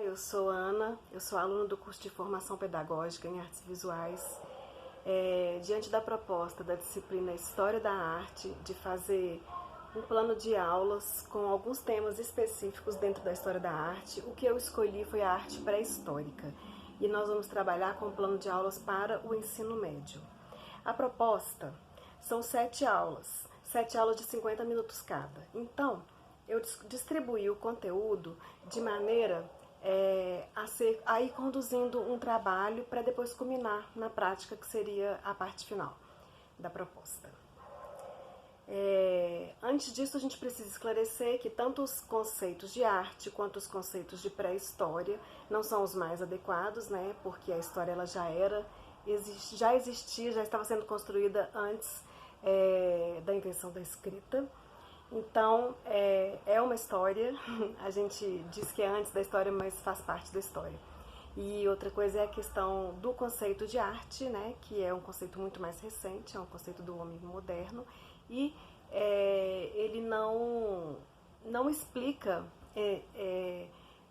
Eu sou Ana, eu sou aluna do curso de Formação Pedagógica em Artes Visuais. Diante da proposta da disciplina História da Arte, de fazer um plano de aulas com alguns temas específicos dentro da História da Arte, o que eu escolhi foi a arte pré-histórica. E nós vamos trabalhar com um plano de aulas para o ensino médio. A proposta são 7 aulas de 50 minutos cada. Então, eu distribuí o conteúdo de maneira a ir conduzindo um trabalho para depois culminar na prática, que seria a parte final da proposta. Antes disso, a gente precisa esclarecer que tanto os conceitos de arte quanto os conceitos de pré-história não são os mais adequados, né? Porque a história ela já existia, já estava sendo construída antes da invenção da escrita. Então, é uma história, a gente diz que é antes da história, mas faz parte da história. E outra coisa é a questão do conceito de arte, né, que é um conceito muito mais recente, é um conceito do homem moderno, e ele não explica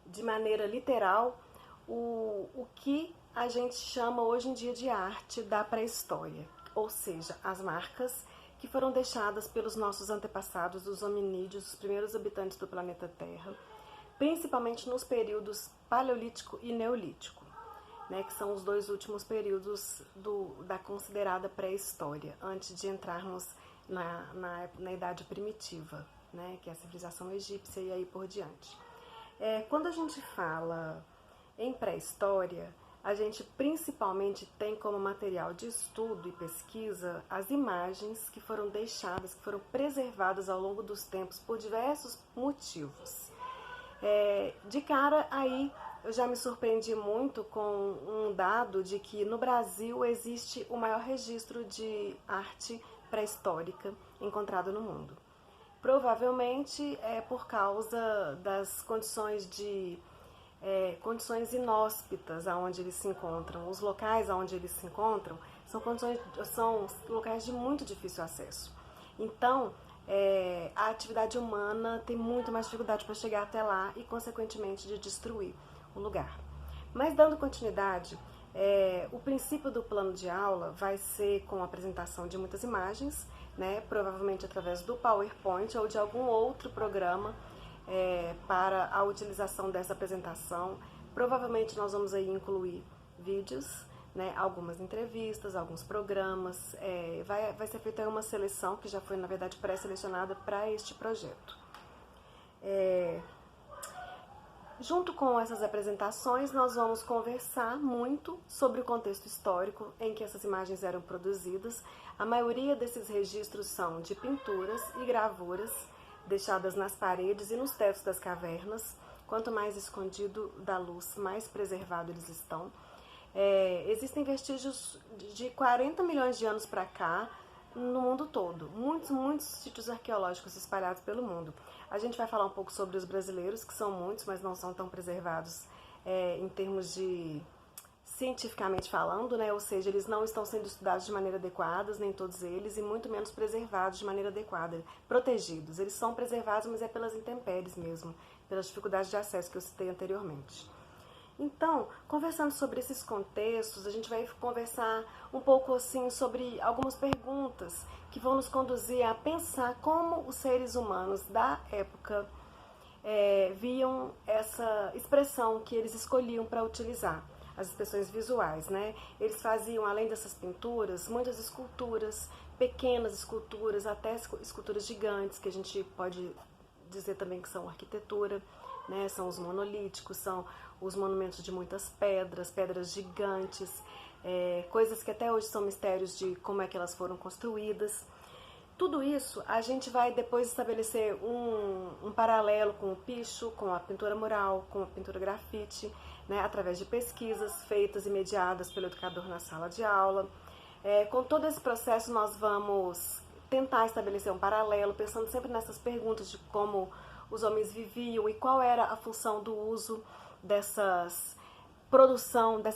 de maneira literal o que a gente chama hoje em dia de arte da pré-história, ou seja, as marcas que foram deixadas pelos nossos antepassados, os hominídeos, os primeiros habitantes do planeta Terra, principalmente nos períodos Paleolítico e Neolítico, né, que são os dois últimos períodos da considerada pré-história, antes de entrarmos na Idade Primitiva, né, que é a civilização egípcia e aí por diante. Quando a gente fala em pré-história, a gente principalmente tem como material de estudo e pesquisa as imagens que foram deixadas, que foram preservadas ao longo dos tempos por diversos motivos. De cara aí eu já me surpreendi muito com um dado de que no Brasil existe o maior registro de arte pré-histórica encontrado no mundo. Provavelmente é por causa das condições inóspitas aonde eles se encontram. Os locais aonde eles se encontram são locais de muito difícil acesso. Então, a atividade humana tem muito mais dificuldade para chegar até lá e, consequentemente, de destruir o lugar. Mas, dando continuidade, o princípio do plano de aula vai ser com a apresentação de muitas imagens, né, provavelmente através do PowerPoint ou de algum outro programa para a utilização dessa apresentação. Provavelmente nós vamos aí incluir vídeos, né, algumas entrevistas, alguns programas. Vai ser feita uma seleção que já foi, na verdade, pré-selecionada para este projeto. Junto com essas apresentações, nós vamos conversar muito sobre o contexto histórico em que essas imagens eram produzidas. A maioria desses registros são de pinturas e gravuras deixadas nas paredes e nos tetos das cavernas. Quanto mais escondido da luz, mais preservado eles estão. Existem vestígios de 40 milhões de anos para cá no mundo todo. Muitos sítios arqueológicos espalhados pelo mundo. A gente vai falar um pouco sobre os brasileiros, que são muitos, mas não são tão preservados em termos de cientificamente falando, né? Ou seja, eles não estão sendo estudados de maneira adequada, nem todos eles, e muito menos preservados de maneira adequada, protegidos. Eles são preservados, mas é pelas intempéries mesmo, pelas dificuldades de acesso que eu citei anteriormente. Então, conversando sobre esses contextos, a gente vai conversar um pouco assim sobre algumas perguntas que vão nos conduzir a pensar como os seres humanos da época viam essa expressão que eles escolhiam para utilizar, as expressões visuais, né? Eles faziam, além dessas pinturas, muitas esculturas, pequenas esculturas, até esculturas gigantes, que a gente pode dizer também que são arquitetura, né? São os monolíticos, são os monumentos de muitas pedras gigantes, coisas que até hoje são mistérios de como é que elas foram construídas. Tudo isso a gente vai depois estabelecer um paralelo com o picho, com a pintura mural, com a pintura grafite, né, através de pesquisas feitas e mediadas pelo educador na sala de aula. Com todo esse processo nós vamos tentar estabelecer um paralelo, pensando sempre nessas perguntas de como os homens viviam e qual era a função do uso dessa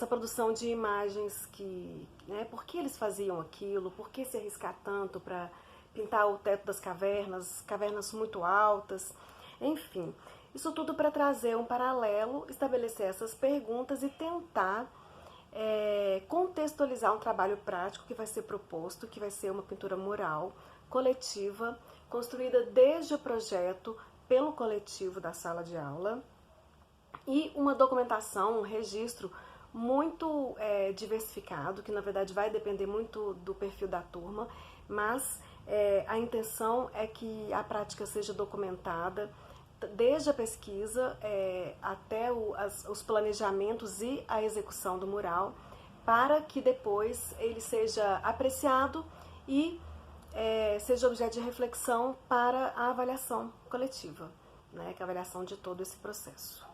produção de imagens, por que eles faziam aquilo, por que se arriscar tanto para pintar o teto das cavernas muito altas, enfim. Isso tudo para trazer um paralelo, estabelecer essas perguntas e tentar contextualizar um trabalho prático que vai ser proposto, que vai ser uma pintura mural coletiva, construída desde o projeto pelo coletivo da sala de aula, e uma documentação, um registro muito diversificado, que na verdade vai depender muito do perfil da turma, mas a intenção é que a prática seja documentada desde a pesquisa até os planejamentos e a execução do mural, para que depois ele seja apreciado e seja objeto de reflexão para a avaliação coletiva, né, que é a avaliação de todo esse processo.